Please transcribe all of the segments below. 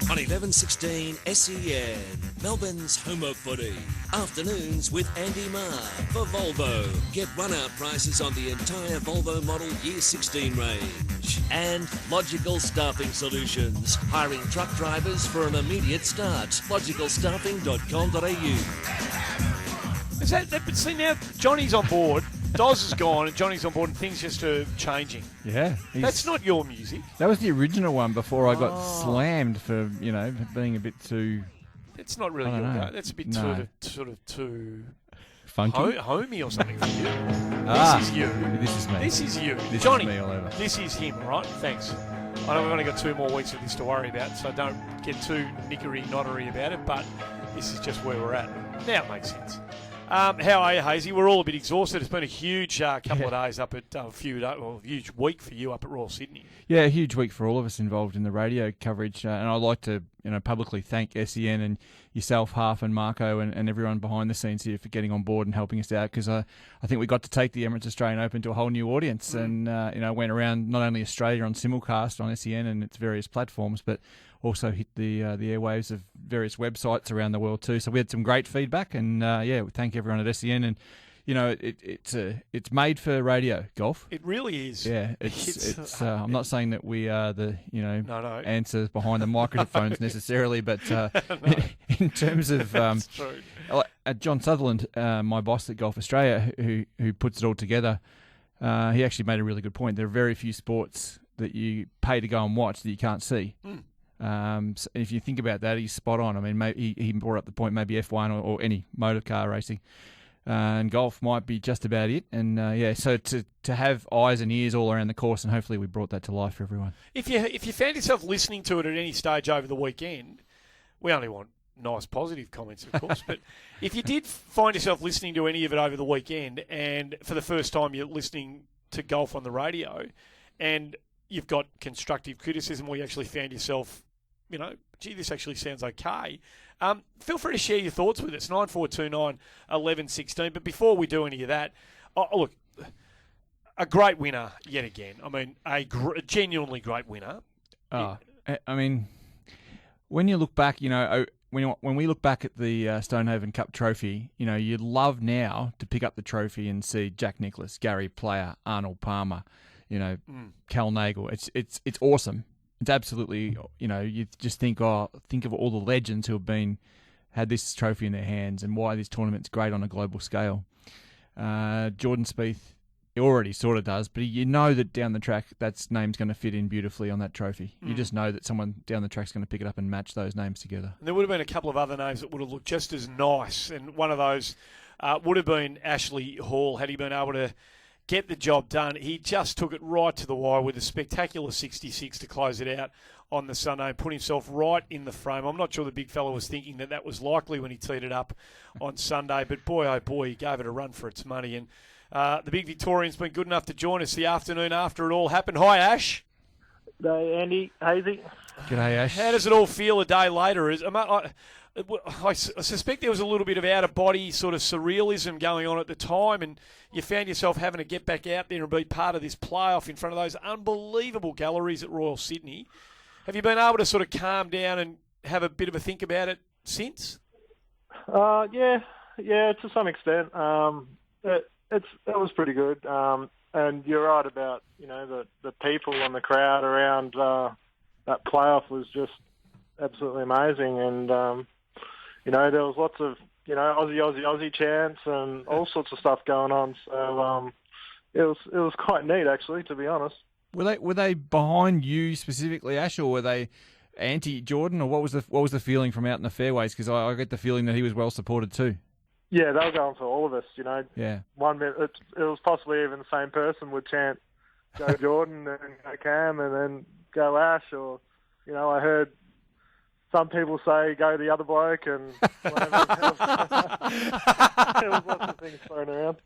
On 11:16 SEN, Melbourne's home of footy. Afternoons with Andy Marr for Volvo. Get one-hour prices on the entire Volvo model Year 16 range. And Logical Staffing Solutions. Hiring truck drivers for an immediate start. logicalstaffing.com.au. Is that, but see now, Johnny's on board. Doz is gone and Johnny's on board and things just are changing. Yeah. That's not your music. That was the original one before I got slammed for, being a bit too... It's not really your go. That's a bit sort of too... Funky? Homey or something for you. Ah, this is you. This is me. This is you. This Johnny, is me all over. This is him, right? Thanks. I know we've only got 2 more weeks of this to worry about, so don't get too knickery-knottery about it, but this is just where we're at. Now it makes sense. How are you, Hazy? We're all a bit exhausted. It's been a huge couple of days up at huge week for you up at Royal Sydney. Yeah, a huge week for all of us involved in the radio coverage, and I'd like to publicly thank SEN and yourself, Half, and Marco, and everyone behind the scenes here for getting on board and helping us out, because I think we got to take the Emirates Australian Open to a whole new audience, and went around not only Australia on simulcast on SEN and its various platforms, but also hit the airwaves of various websites around the world too. So we had some great feedback, and we thank everyone at SEN. And it's made for radio golf. It really is. Yeah, it's I'm not saying that we are the answers behind the microphones necessarily, but in terms of That's true. John Sutherland, my boss at Golf Australia, who puts it all together, he actually made a really good point. There are very few sports that you pay to go and watch that you can't see. So if you think about that, he's spot on. I mean, maybe he brought up the point, maybe F1 or any motor car racing, and golf might be just about it. And so to have eyes and ears all around the course, and hopefully we brought that to life for everyone. If you found yourself listening to it at any stage over the weekend, we only want nice positive comments, of course, but if you did find yourself listening to any of it over the weekend, and for the first time you're listening to golf on the radio, and you've got constructive criticism, or you actually found yourself, gee, this actually sounds okay. Feel free to share your thoughts with us, 9429 1116. But before we do any of that, look, a great winner yet again. I mean, a genuinely great winner. I mean, when you look back, when we look back at the Stonehaven Cup trophy, you'd love now to pick up the trophy and see Jack Nicklaus, Gary Player, Arnold Palmer, Cal Nagel. It's awesome. It's absolutely, you just think of all the legends who have had this trophy in their hands and why this tournament's great on a global scale. Jordan Spieth, he already sort of does, but you know that down the track, that name's going to fit in beautifully on that trophy. You just know that someone down the track's going to pick it up and match those names together. And there would have been a couple of other names that would have looked just as nice, and one of those would have been Ashley Hall had he been able to get the job done. He just took it right to the wire with a spectacular 66 to close it out on the Sunday and put himself right in the frame. I'm not sure the big fella was thinking that was likely when he teed it up on Sunday, but boy, oh boy, he gave it a run for its money. And the big Victorian's been good enough to join us the afternoon after it all happened. Hi, Ash. G'day, Andy. Hazy. G'day, Ash. How does it all feel a day later? I suspect there was a little bit of out-of-body sort of surrealism going on at the time, and you found yourself having to get back out there and be part of this playoff in front of those unbelievable galleries at Royal Sydney. Have you been able to sort of calm down and have a bit of a think about it since? Yeah, to some extent. It was pretty good. And you're right about, the people and the crowd around that playoff was just absolutely amazing. And, there was lots of, Aussie chants and all sorts of stuff going on. So it was quite neat, actually, to be honest. Were they behind you specifically, Ash, or were they anti-Jordan, or what was the feeling from out in the fairways? Because I get the feeling that he was well supported too. Yeah, they were going for all of us, Yeah. 1 minute, it was possibly even the same person would chant, go Jordan, and go Cam, and then go Ash, or, I heard some people say go the other bloke, and whatever. There was lots of things thrown around.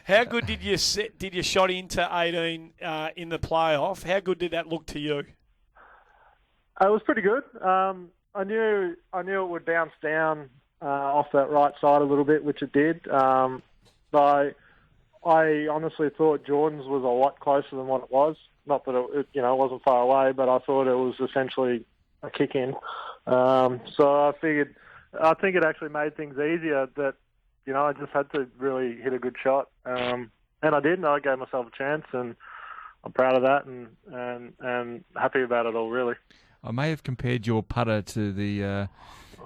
How good did you shot into 18 in the playoff? How good did that look to you? It was pretty good. I knew it would bounce down off that right side a little bit, which it did. But I honestly thought Jordan's was a lot closer than what it was. Not that it wasn't far away, but I thought it was essentially a kick in. So I think it actually made things easier that, I just had to really hit a good shot. And I did, and I gave myself a chance, and I'm proud of that and happy about it all, really. I may have compared your putter to the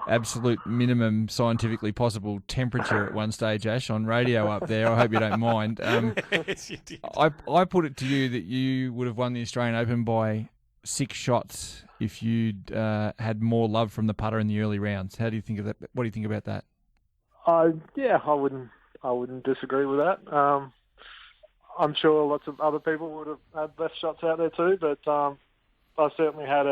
absolute minimum scientifically possible temperature at one stage, Ash, on radio up there. I hope you don't mind. Yes, you did. I put it to you that you would have won the Australian Open by 6 shots if you'd had more love from the putter in the early rounds. How do you think of that? What do you think about that? Yeah, I wouldn't disagree with that. I'm sure lots of other people would have had best shots out there too, but I certainly had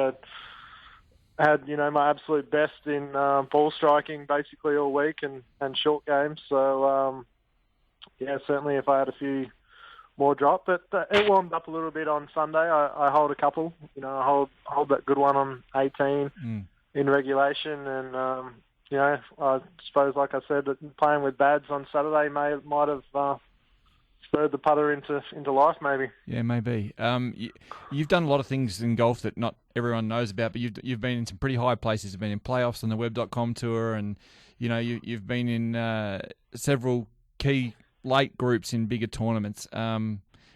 my absolute best in ball striking basically all week and short games. So certainly if I had a few more drop, but it warmed up a little bit on Sunday. I hold a couple. I hold that good one on 18 in regulation, and I suppose, like I said, that playing with Bads on Saturday might have spurred the putter into life, maybe. Yeah, maybe. You've done a lot of things in golf that not everyone knows about, but you've been in some pretty high places. You've been in playoffs on the Web.com tour, and you've been in several key late groups in bigger tournaments.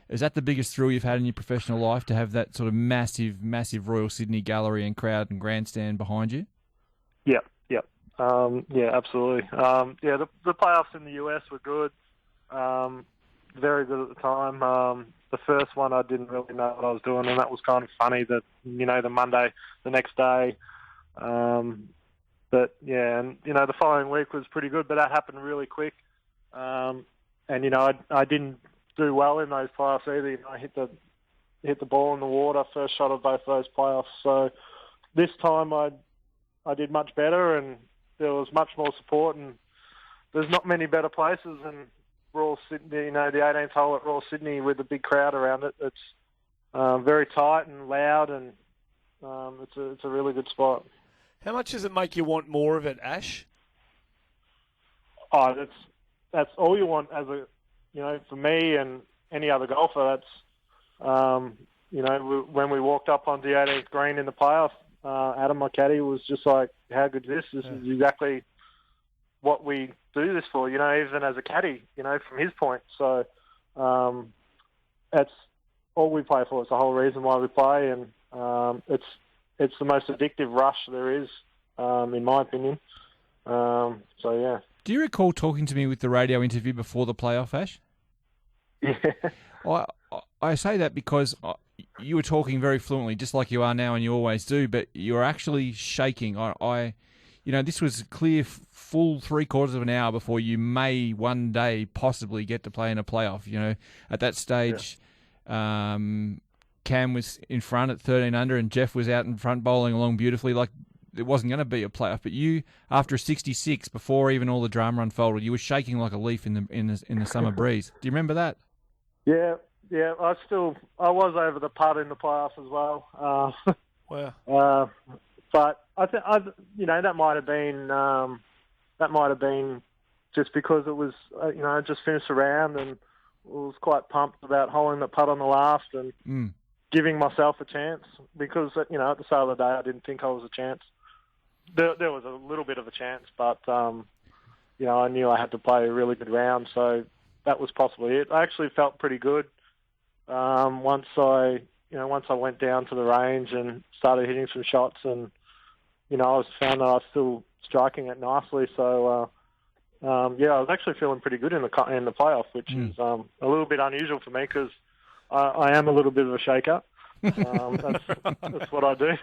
Is that the biggest thrill you've had in your professional life, to have that sort of massive Royal Sydney gallery and crowd and grandstand behind you? Yep. Yeah, absolutely. The playoffs in the US were good. Very good at the time. The first one, I didn't really know what I was doing, and that was kind of funny that, the Monday, the next day. But yeah, and, the following week was pretty good, but that happened really quick. And, I didn't do well in those playoffs either. I hit the ball in the water, first shot of both those playoffs. So this time I did much better, and there was much more support, and there's not many better places than Royal Sydney, the 18th hole at Royal Sydney with a big crowd around it. It's very tight and loud, and it's a really good spot. How much does it make you want more of it, Ash? Oh, that's all you want as for me and any other golfer. That's when we walked up on the 18th green in the playoff, Adam, my caddy, was just like, "How good is this? This is exactly what we do this for, even as a caddy, from his point." So that's all we play for. It's the whole reason why we play, and it's the most addictive rush there is, in my opinion. So, yeah. Do you recall talking to me with the radio interview before the playoff, Ash? Yeah. I say that because you were talking very fluently, just like you are now and you always do, but you were actually shaking. This was a clear, full 3/4 of an hour before you may one day possibly get to play in a playoff. At that stage, Cam was in front at 13 under and Jeff was out in front bowling along beautifully. Like, it wasn't going to be a playoff. But you, after a 66, before even all the drama unfolded, you were shaking like a leaf in the summer breeze. Do you remember that? Yeah. I was over the putt in the playoffs as well. Wow. But I think that might have been just because it was I just finished the round and was quite pumped about holding the putt on the last and giving myself a chance, because at the start of the day I didn't think I was a chance. There was a little bit of a chance, but I knew I had to play a really good round, so that was possibly it. I actually felt pretty good once I went down to the range and started hitting some shots, and I found that I was still striking it nicely. So I was actually feeling pretty good in the playoff, which is a little bit unusual for me, because I am a little bit of a shaker. That's what I do.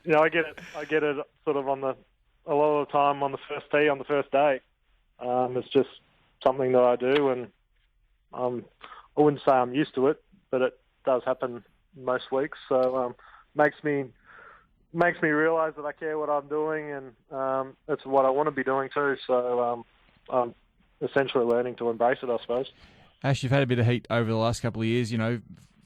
I get it sort of a lot of the time on the first tee on the first day. It's just something that I do, and I wouldn't say I'm used to it, but it does happen most weeks. So makes me realise that I care what I'm doing, and that's what I want to be doing too. So I'm essentially learning to embrace it, I suppose. Ash, you've had a bit of heat over the last couple of years,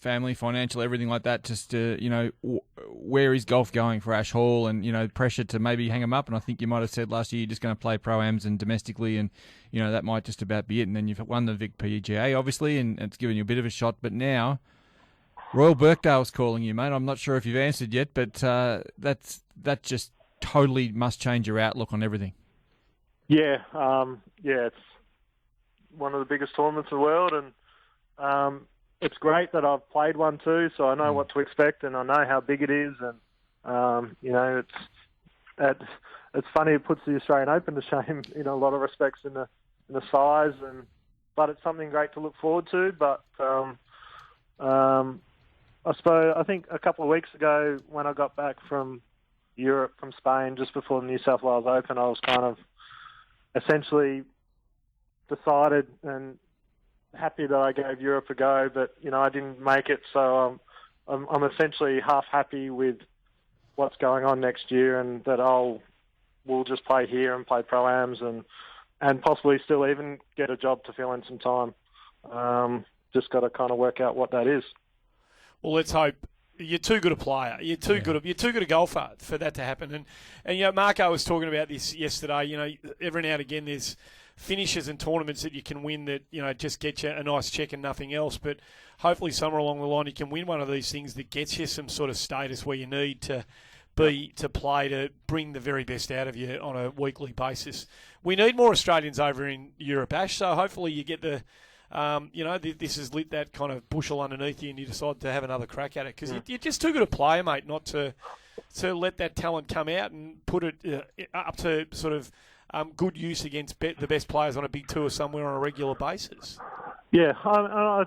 family, financial, everything like that. Just, where is golf going for Ash Hall, and, pressure to maybe hang him up. And I think you might have said last year you're just going to play Pro-Ams and domestically, and, that might just about be it. And then you've won the Vic PGA, obviously, and it's given you a bit of a shot. But now, Royal Birkdale's calling you, mate. I'm not sure if you've answered yet, but that just totally must change your outlook on everything. Yeah, it's one of the biggest tournaments in the world, and it's great that I've played one too, so I know what to expect, and I know how big it is, and it's funny, it puts the Australian Open to shame in a lot of respects in the size, but it's something great to look forward to. But I think a couple of weeks ago when I got back from Europe, from Spain, just before the New South Wales Open, I was kind of essentially decided and happy that I gave Europe a go, but I didn't make it, so I'm essentially half happy with what's going on next year, and that we'll just play here and play Pro-Ams and possibly still even get a job to fill in some time. Just got to kind of work out what that is. Well, let's hope. You're too good a player. You're too good a golfer for that to happen. And Marco was talking about this yesterday. Every now and again there's finishes and tournaments that you can win that just get you a nice check and nothing else. But hopefully somewhere along the line you can win one of these things that gets you some sort of status where you need to play to bring the very best out of you on a weekly basis. We need more Australians over in Europe, Ash. So hopefully you get the. This has lit that kind of bushel underneath you and you decide to have another crack at it because you're just too good a player, mate, not to let that talent come out and put it up to sort of good use against the best players on a big tour somewhere on a regular basis. Yeah, I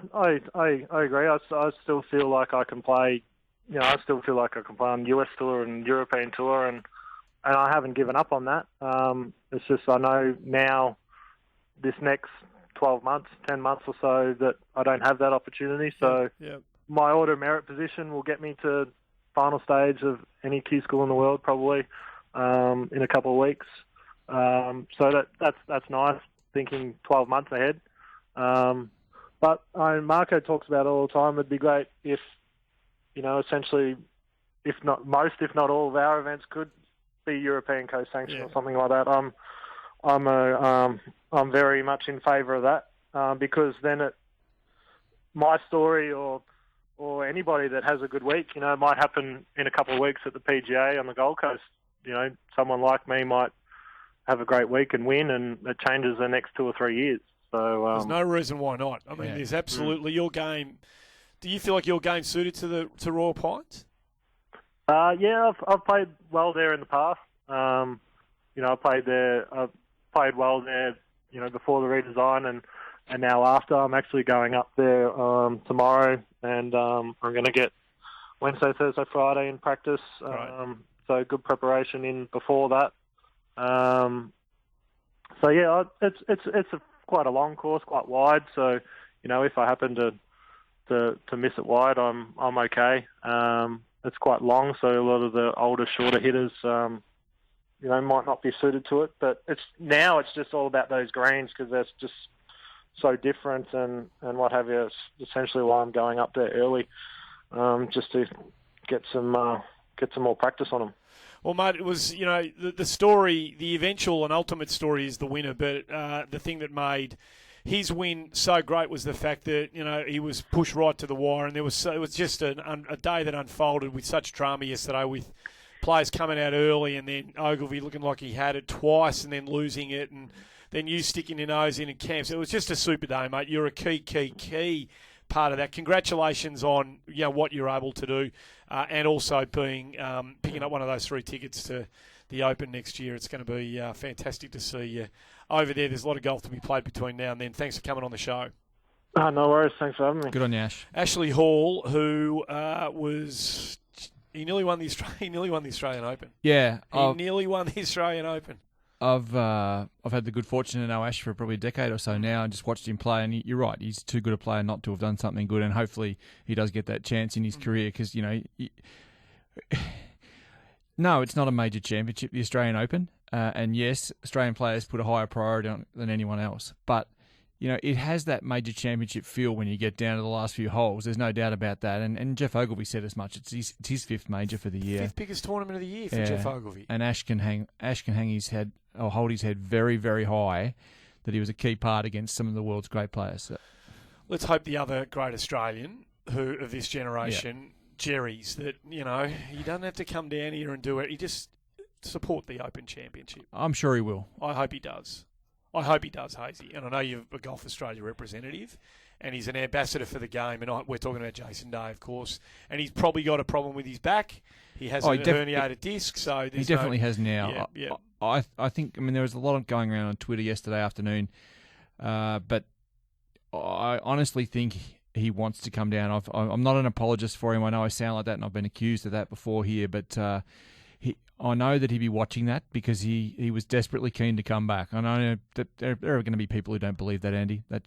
agree. I still feel like I can play. I still feel like I can play on US tour and European tour, and I haven't given up on that. It's just I know now this next 12 months, 10 months or so that I don't have that opportunity. So my order of merit position will get me to final stage of any key school in the world probably in a couple of weeks. So that's nice, thinking 12 months ahead. But Marco talks about it all the time. It'd be great if, essentially, if not most, if not all of our events could be European co-sanctioned or something like that. I'm very much in favour of that because then my story or anybody that has a good week, it might happen in a couple of weeks at the PGA on the Gold Coast. Someone like me might have a great week and win, and it changes the next 2 or 3 years. So there's no reason why not. I mean, there's absolutely your game. Do you feel like your game's suited to Royal Pines? I've played well there in the past. I played there. I've played well there, before the redesign and now after. I'm actually going up there tomorrow, and I'm going to get Wednesday, Thursday, Friday in practice. Right. So good preparation in before that. It's quite a long course, quite wide. So if I happen to miss it wide, I'm okay. It's quite long, so a lot of the older, shorter hitters, might not be suited to it. But it's just all about those greens because they're just so different and what have you. It's essentially why I'm going up there early, just to get some more practice on them. Well, mate, it was, the story, the eventual and ultimate story is the winner, but the thing that made his win so great was the fact that, he was pushed right to the wire, and it was just a day that unfolded with such drama yesterday with players coming out early and then Ogilvy looking like he had it twice and then losing it, and then you sticking your nose in camps. It was just a super day, mate. You're a key part of that. Congratulations on what you're able to do, and also picking up one of those 3 tickets to the Open next year. It's going to be fantastic to see you over there. There's a lot of golf to be played between now and then. Thanks for coming on the show. No worries. Thanks for having me. Good on you, Ash. Ashley Hall, who he nearly won the Australian Open. Yeah, he nearly won the Australian Open. I've had the good fortune to know Ash for probably a decade or so now, and just watched him play. And you're right, he's too good a player not to have done something good. And hopefully he does get that chance in his career because no, it's not a major championship, the Australian Open. And yes, Australian players put a higher priority on it than anyone else. But it has that major championship feel when you get down to the last few holes. There's no doubt about that. And Jeff Ogilvy said as much. It's his 5th major for the year. 5th biggest tournament of the year for Jeff Ogilvy. And Ash can hang his head or hold his head very, very high that he was a key part against some of the world's great players. So. Let's hope the other great Australian who of this generation, Jerry's, that, you don't have to come down here and do it. You just support the Open Championship. I'm sure he will. I hope he does. I hope he does, Hazy. And I know you're a Golf Australia representative, and he's an ambassador for the game. And we're talking about Jason Day, of course. And he's probably got a problem with his back. He has a herniated disc, so he definitely has now. Yeah. I think. There was a lot going around on Twitter yesterday afternoon, but I honestly think he wants to come down. I'm not an apologist for him. I know I sound like that, and I've been accused of that before here, but I know that he'd be watching that because he was desperately keen to come back. I know that there are going to be people who don't believe that, Andy. That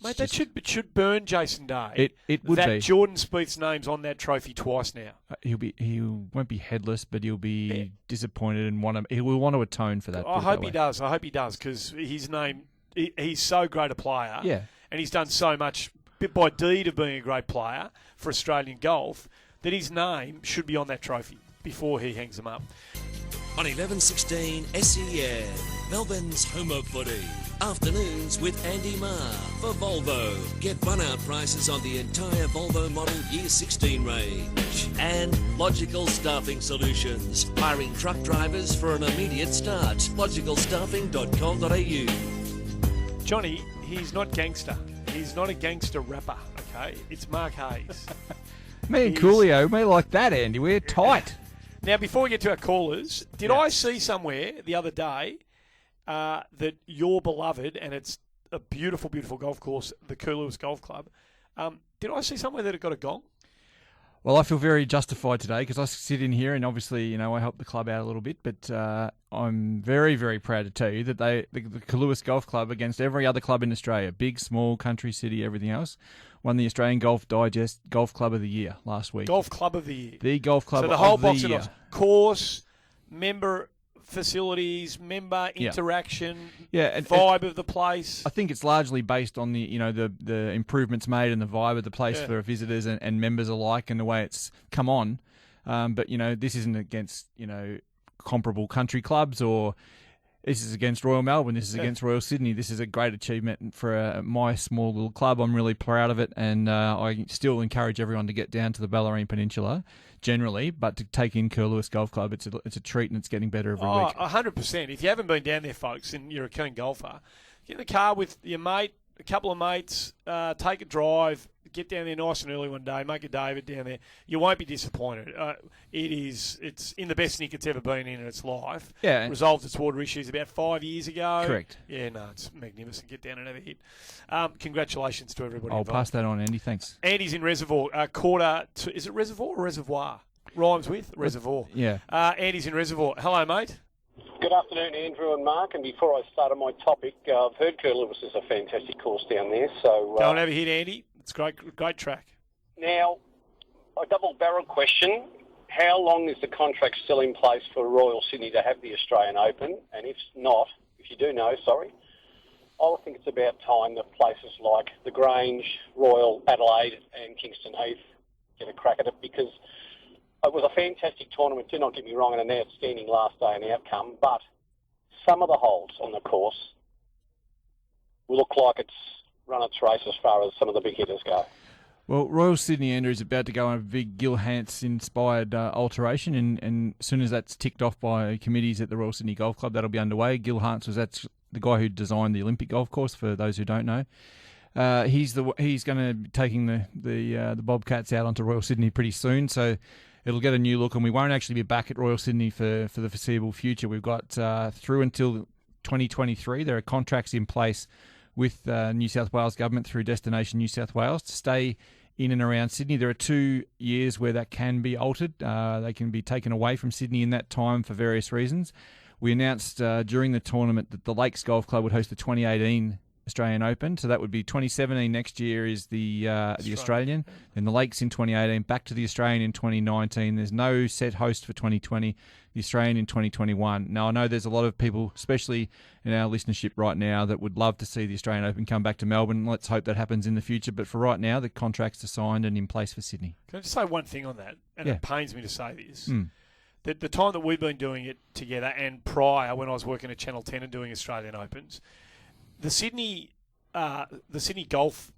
should burn Jason Day. It would that be. Jordan Spieth's name's on that trophy twice now. He won't be headless, but he'll be disappointed and he will want to atone for that. I hope he does. I hope he does because his name. He's so great a player. Yeah, and he's done so much bit by deed of being a great player for Australian golf that his name should be on that trophy before he hangs them up. On 11:16 SEN, Melbourne's home of footy. Afternoons with Andy Marr for Volvo. Get one-hour prices on the entire Volvo model Year 16 range. And Logical Staffing Solutions. Hiring truck drivers for an immediate start. logicalstaffing.com.au. Johnny, he's not gangster. He's not a gangster rapper, okay? It's Mark Hayes. Me and Coolio, me like that, Andy. We're tight. Now, before we get to our callers, did I see somewhere the other day that your beloved, and it's a beautiful, beautiful golf course, the Coolewis Golf Club, did I see somewhere that it got a gong? Well, I feel very justified today because I sit in here and obviously, I help the club out a little bit, but I'm very, very proud to tell you that the Coolewis Golf Club, against every other club in Australia, big, small, country, city, everything else, won the Australian Golf Digest Golf Club of the Year last week. Golf Club of the Year. The Golf Club of the Year. So the whole box of course, member facilities, member interaction, vibe of the place. I think it's largely based on the the improvements made and the vibe of the place for visitors and members alike and the way it's come on. But this isn't against comparable country clubs, or this is against Royal Melbourne. This is against Royal Sydney. This is a great achievement for my small little club. I'm really proud of it, and I still encourage everyone to get down to the Bellarine Peninsula generally, but to take in Coolewis Golf Club, it's a treat, and it's getting better every week. 100%. If you haven't been down there, folks, and you're a keen golfer, get in the car with your mate, a couple of mates, take a drive, get down there nice and early one day, make a day of it down there. You won't be disappointed. It's in the best nick it's ever been in its life. Yeah. Resolved its water issues about 5 years ago. Correct. Yeah, no, it's magnificent. Get down and have a hit. Congratulations to everybody I'll involved. pass that on, Andy. Thanks. Andy's in Reservoir. Is it Reservoir or Reservoir? Rhymes with Reservoir. Yeah. Andy's in Reservoir. Hello, mate. Good afternoon, Andrew and Mark. And before I start on my topic, I've heard Coolewis is a fantastic course down there. So go and have a hit, Andy. It's great track. Now, a double-barrel question. How long is the contract still in place for Royal Sydney to have the Australian Open? And if not, if you do know, sorry, I would think it's about time that places like The Grange, Royal, Adelaide and Kingston Heath get a crack at it, because it was a fantastic tournament, do not get me wrong, and an outstanding last day and outcome, but some of the holes on the course will look like it's run its race as far as some of the big hitters go. Well, Royal Sydney, Andrew, is about to go on a big Gil Hans-inspired alteration, and as soon as that's ticked off by committees at the Royal Sydney Golf Club, that'll be underway. Gil Hans that's the guy who designed the Olympic golf course, for those who don't know. He's going to be taking the Bobcats out onto Royal Sydney pretty soon, so it'll get a new look, and we won't actually be back at Royal Sydney for the foreseeable future. We've got through until 2023. There are contracts in place with New South Wales government through Destination New South Wales to stay in and around Sydney. There are 2 years where that can be altered. They can be taken away from Sydney in that time for various reasons. We announced during the tournament that the Lakes Golf Club would host the 2018 Australian Open, so that would be 2017 next year is the Australian, then the Lakes in 2018, back to the Australian in 2019. There's no set host for 2020, the Australian in 2021. Now, I know there's a lot of people, especially in our listenership right now, that would love to see the Australian Open come back to Melbourne. Let's hope that happens in the future, but for right now, the contracts are signed and in place for Sydney. Can I just say one thing on that? And it pains me to say this. Mm. That the time that we've been doing it together, and prior, when I was working at Channel 10 and doing Australian Opens, the Sydney Golf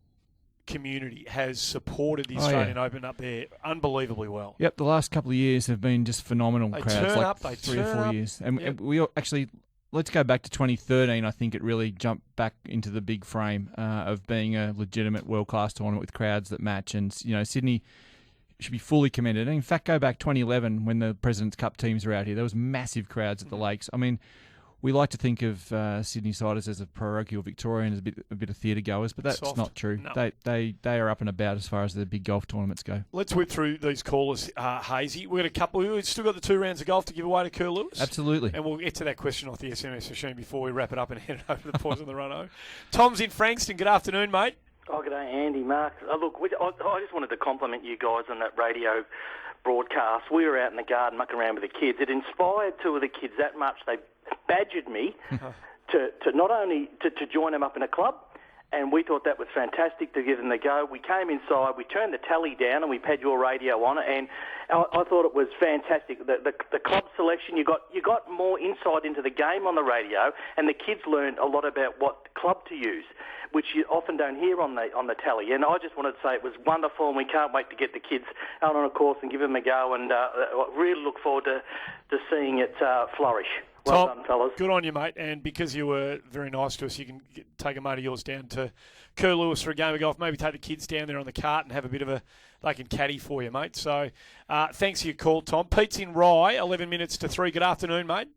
community has supported the Australian Open up there unbelievably well. Yep, the last couple of years have been just phenomenal They crowds, turn like up, they 3 or turn 4 up. years. And Yep. we actually, let's go back to 2013. I think it really jumped back into the big frame of being a legitimate world-class tournament with crowds that match. And, Sydney should be fully commended. And in fact, go back 2011 when the President's Cup teams were out here. There was massive crowds at the Lakes. I mean, we like to think of Sydney siders as a parochial Victorian, as a bit of theatre goers, but that's Soft. not true. No. They are up and about as far as the big golf tournaments go. Let's whip through these callers, Hazy. We've got a couple. We've still got the 2 rounds of golf to give away to Kerr Lewis. Absolutely. And we'll get to that question off the SMS machine before we wrap it up and head over to the boys on the run home. Tom's in Frankston. Good afternoon, mate. Oh, good day, Andy, Mark. Look, I just wanted to compliment you guys on that radio broadcast. We were out in the garden mucking around with the kids. It inspired 2 of the kids that much. They badgered me to not only to join them up in a club, and we thought that was fantastic to give them a go. We came inside, we turned the tally down, and we had your radio on it, and I thought it was fantastic. The club selection, you got more insight into the game on the radio, and the kids learned a lot about what club to use, which you often don't hear on the tally. And I just wanted to say it was wonderful, and we can't wait to get the kids out on a course and give them a go, and really look forward to seeing it flourish. Well Tom, done, fellas. Good on you, mate. And because you were very nice to us, you can take a mate of yours down to Kerr Lewis for a game of golf. Maybe take the kids down there on the cart and have a bit of they can caddy for you, mate. So thanks for your call, Tom. Pete's in Rye, 11 minutes to 3. Good afternoon, mate.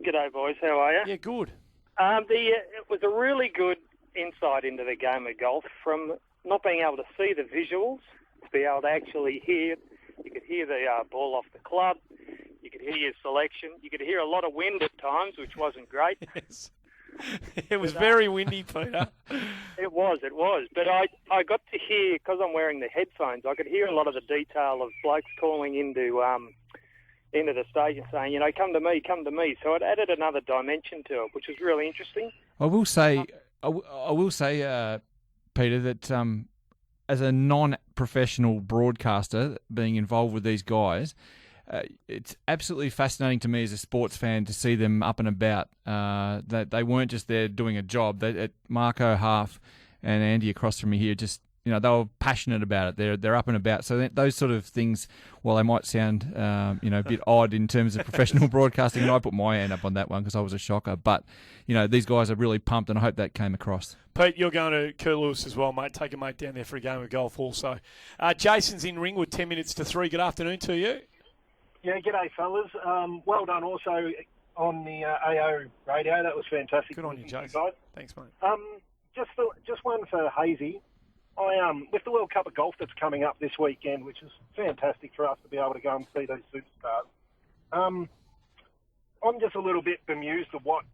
G'day, boys. How are you? Yeah, good. It was a really good insight into the game of golf, from not being able to see the visuals to be able to actually hear. You could hear the ball off the club. You could hear your selection. You could hear a lot of wind at times, which wasn't great. Yes. It was very windy, Peter. It was. But I got to hear, because I'm wearing the headphones, I could hear a lot of the detail of blokes calling into the station saying, come to me. So it added another dimension to it, which was really interesting. I will say, Peter, that as a non-professional broadcaster being involved with these guys, it's absolutely fascinating to me as a sports fan to see them up and about. That they weren't just there doing a job. Marco Half and Andy across from me here just, they were passionate about it. They're up and about. So those sort of things, while they might sound, a bit odd in terms of professional broadcasting, and I put my hand up on that one because I was a shocker. But, these guys are really pumped, and I hope that came across. Pete, you're going to Kerr Lewis as well, mate. Take a mate down there for a game of golf also. Jason's in Ringwood, 10 minutes to 3. Good afternoon to you. Yeah, g'day, fellas. Well done also on the AO radio. That was fantastic. Good on you, Jason. Guys. Thanks, mate. Just one for Hazy. With the World Cup of Golf that's coming up this weekend, which is fantastic for us to be able to go and see those superstars. I'm just a little bit bemused of what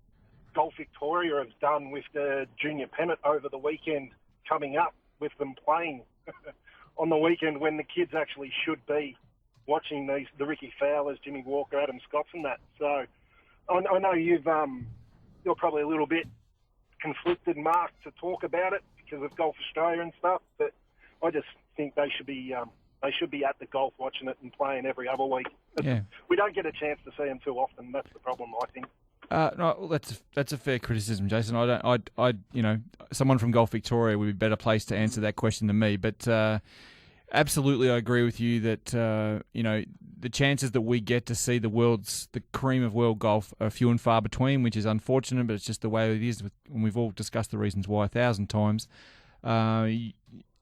Golf Victoria has done with the junior pennant over the weekend coming up, with them playing on the weekend when the kids actually should be watching the Ricky Fowlers, Jimmy Walker, Adam Scotts and that. So I know you're probably a little bit conflicted, Mark, to talk about it because of Golf Australia and stuff, but I just think they should be at the golf watching it and playing every other week. Yeah. We don't get a chance to see them too often. That's the problem, I think. No, well, that's a fair criticism, Jason. Someone from Golf Victoria would be better placed to answer that question than me, but absolutely, I agree with you that the chances that we get to see the cream of world golf are few and far between, which is unfortunate, but it's just the way it is. And we've all discussed the reasons why 1,000 times.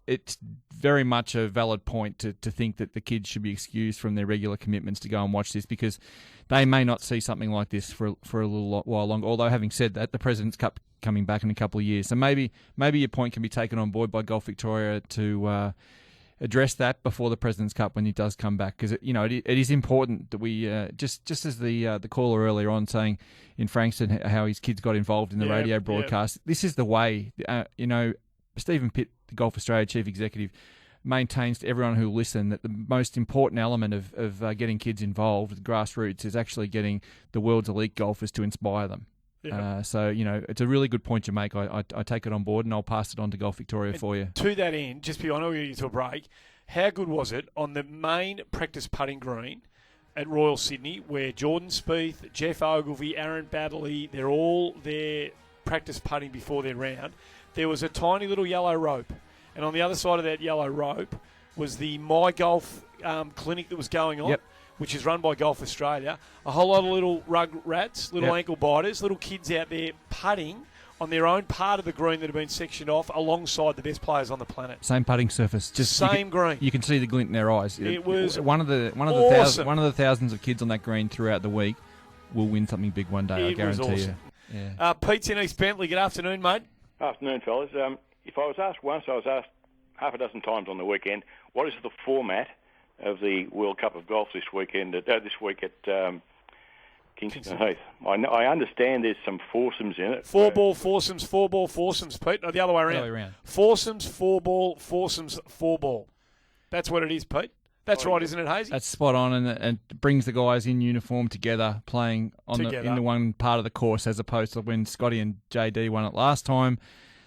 It's very much a valid point to think that the kids should be excused from their regular commitments to go and watch this, because they may not see something like this for a little while longer. Although, having said that, the President's Cup coming back in a couple of years, so maybe your point can be taken on board by Golf Victoria to address that before the President's Cup when he does come back, because it is important that we just as the caller earlier on saying in Frankston how his kids got involved in the radio broadcast. Yeah. This is the way. Stephen Pitt, the Golf Australia chief executive, maintains to everyone who listen that the most important element of getting kids involved with grassroots is actually getting the world's elite golfers to inspire them. Yeah. So it's a really good point you make. I take it on board, and I'll pass it on to Golf Victoria for you. To that end, just I know we're going to a break. How good was it on the main practice putting green at Royal Sydney, where Jordan Spieth, Jeff Ogilvy, Aaron Baddeley, they're all there practice putting before their round? There was a tiny little yellow rope, and on the other side of that yellow rope was the My Golf clinic that was going on, which is run by Golf Australia. A whole lot of little rug rats, little ankle biters, little kids out there putting on their own part of the green that have been sectioned off alongside the best players on the planet. Same putting surface, just same green. You can see the glint in their eyes. It was one of the awesome. one of the thousands of kids on that green throughout the week will win something big one day. I guarantee awesome. you. Yeah. Pete's in East Bentley. Good afternoon, mate. Afternoon, fellas. If I was asked once, I was asked half a dozen times on the weekend, what is the format of the World Cup of Golf this weekend? This week at Kingston Heath. I understand there's some foursomes in it. Four-ball foursomes, Pete. No, the other way around. Foursomes, four-ball, foursomes, four-ball. That's what it is, Pete. That's right, isn't it, Hazy? That's spot on, and it brings the guys in uniform together, playing in the one part of the course, as opposed to when Scotty and JD won it last time.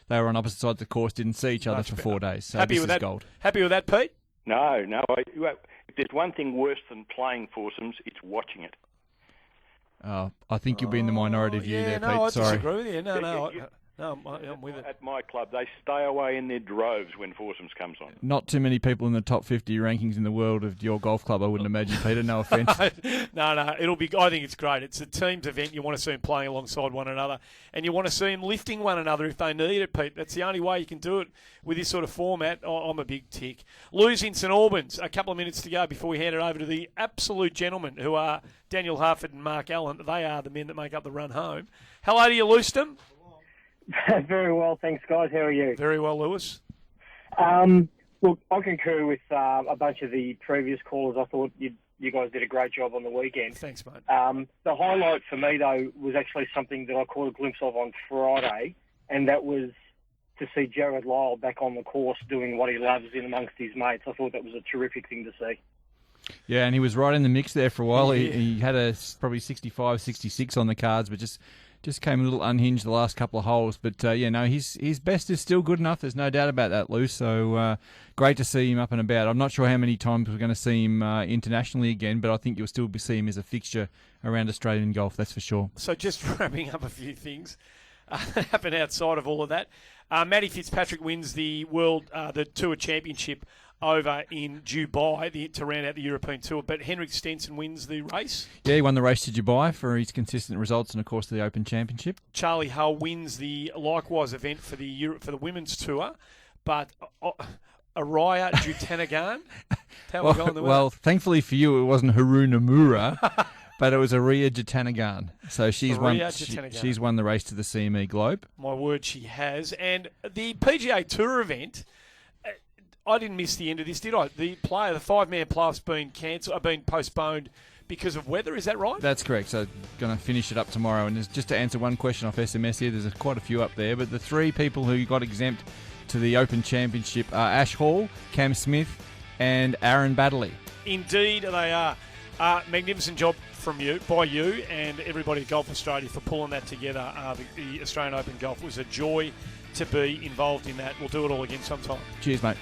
They were on opposite sides of the course, didn't see each other for 4 days. So Happy this with is that? Gold. Happy with that, Pete? No. If there's one thing worse than playing foursomes, it's watching it. I think you'll be in the minority view there, Pete. I Sorry. disagree with you. No, I'm with it. At my club, they stay away in their droves when foursomes comes on. Not too many people in the top 50 rankings in the world of your golf club, I wouldn't imagine, Peter. No offence. No, it'll be. I think it's great. It's a team's event. You want to see them playing alongside one another, and you want to see them lifting one another if they need it, Pete. That's the only way you can do it with this sort of format. I'm a big tick. Lou's in St Albans. A couple of minutes to go before we hand it over to the absolute gentlemen who are Daniel Harford and Mark Allen. They are the men that make up the run home. Hello to you, Lewiston. Very well, thanks, guys. How are you? Very well, Lewis. Look, I concur with a bunch of the previous callers. I thought you guys did a great job on the weekend. Thanks, mate. The highlight for me, though, was actually something that I caught a glimpse of on Friday, and that was to see Jared Lyle back on the course doing what he loves in amongst his mates. I thought that was a terrific thing to see. Yeah, and he was right in the mix there for a while. He had probably 65, 66 on the cards, but just came a little unhinged the last couple of holes. But, his best is still good enough. There's no doubt about that, Lou. So great to see him up and about. I'm not sure how many times we're going to see him internationally again, but I think you'll still see him as a fixture around Australian golf, that's for sure. So just wrapping up a few things that happen outside of all of that. Matty Fitzpatrick wins the Tour Championship over in Dubai to round out the European Tour, but Henrik Stenson wins the race. Yeah, he won the race to Dubai for his consistent results and, of course, the Open Championship. Charlie Hull wins the likewise event for the Women's Tour, but Araya Jutanagan, how we going? Well, thankfully for you, it wasn't Haru Nomura, but it was Araya Jutanagan. So she's won the race to the CME Globe. My word, she has. And the PGA Tour event, I didn't miss the end of this, did I? The 5-man plus been postponed because of weather. Is that right? That's correct. So going to finish it up tomorrow. And just to answer one question off SMS here, there's quite a few up there. But the three people who got exempt to the Open Championship are Ash Hall, Cam Smith, and Aaron Baddeley. Indeed, they are. Magnificent job by you and everybody at Golf Australia for pulling that together. The Australian Open Golf was a joy to be involved in that. We'll do it all again sometime. Cheers, mate.